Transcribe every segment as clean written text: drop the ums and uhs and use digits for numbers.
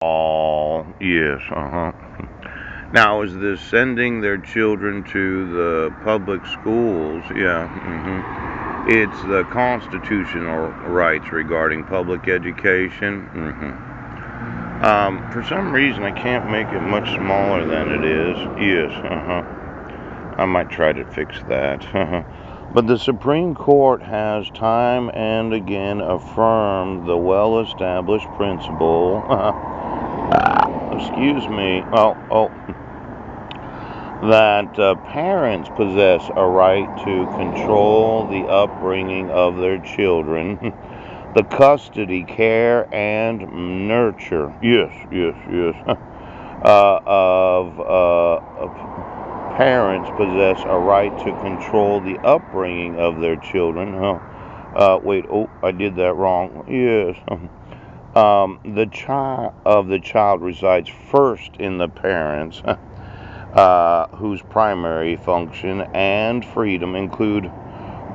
all. Yes, Now, is this sending their children to the public schools? Yeah, It's the constitutional rights regarding public education. For some reason, I can't make it much smaller than it is. Yes, I might try to fix that. But the Supreme Court has time and again affirmed the well established principle. Excuse me. That parents possess a right to control the upbringing of their children, the custody, care, and nurture. Yes. Parents possess a right to control the upbringing of their children. Wait. Oh, I did that wrong. Yes. The child resides first in the parents, whose primary function and freedom include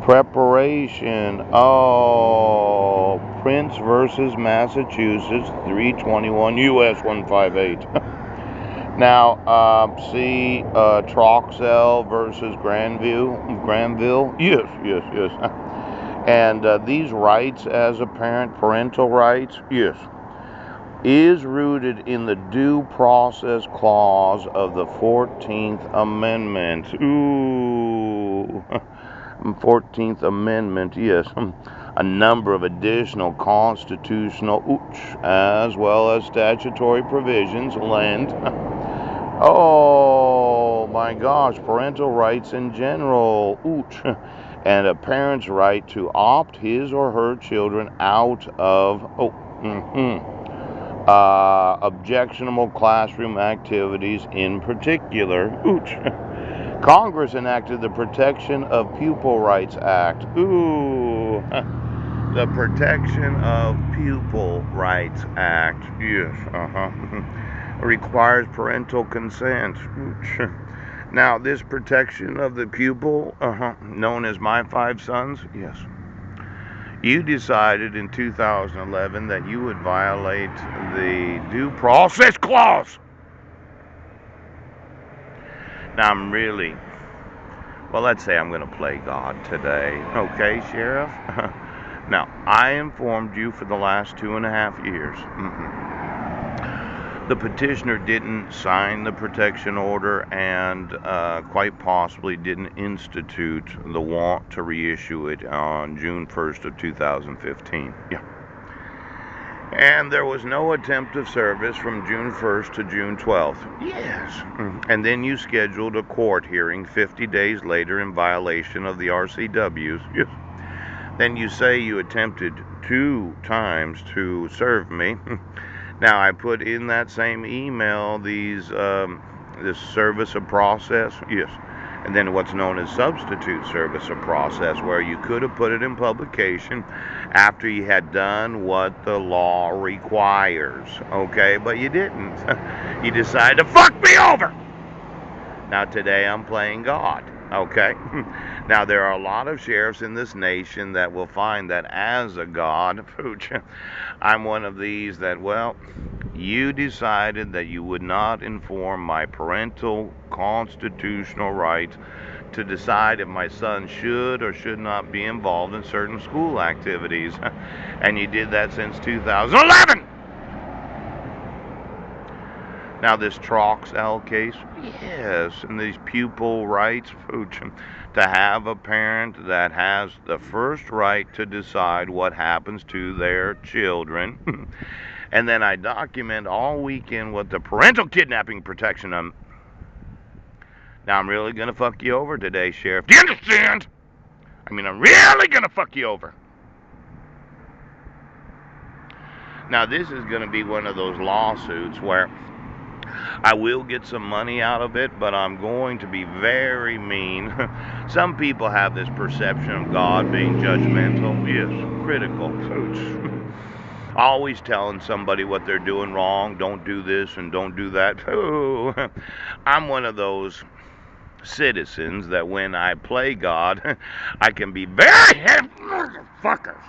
preparation. Oh, Prince versus Massachusetts, 321 U.S. 158. Now, see Troxell versus Granville. Yes. And these rights as a parent, parental rights, yes, is rooted in the Due Process Clause of the 14th Amendment. Ooh, 14th Amendment, yes. A number of additional constitutional, as well as statutory provisions lend. Oh my gosh, parental rights in general, and a parent's right to opt his or her children out of, objectionable classroom activities in particular. Congress enacted the Protection of Pupil Rights Act. The Protection of Pupil Rights Act. Yes, requires parental consent. Now, this protection of the pupil, known as My Five Sons, yes. You decided in 2011 that you would violate the Due Process Clause. Now, let's say I'm going to play God today. Okay, Sheriff? Now, I informed you for the last 2.5 years. The petitioner didn't sign the protection order and quite possibly didn't institute the want to reissue it on June 1st of 2015. Yeah. And there was no attempt of service from June 1st to June 12th. Yes. And then you scheduled a court hearing 50 days later in violation of the RCWs. Yes. Then you say you attempted 2 times to serve me. Now, I put in that same email this service of process, yes, and then what's known as substitute service of process, where you could have put it in publication after you had done what the law requires, okay, but you didn't. You decided to fuck me over. Now, today I'm playing God, okay? Now, there are a lot of sheriffs in this nation that will find that as a God, I'm one of these that, you decided that you would not inform my parental constitutional right to decide if my son should or should not be involved in certain school activities. And you did that since 2011. Now, this Troxell case, yes, and these pupil rights, to have a parent that has the first right to decide what happens to their children. And then I document all weekend what the parental kidnapping protection. Now, I'm really going to fuck you over today, Sheriff. Do you understand? I'm really going to fuck you over. Now, this is going to be one of those lawsuits where I will get some money out of it, but I'm going to be very mean. Some people have this perception of God being judgmental. Yes, critical. Always telling somebody what they're doing wrong. Don't do this and don't do that. I'm one of those citizens that when I play God, I can be very motherfuckers.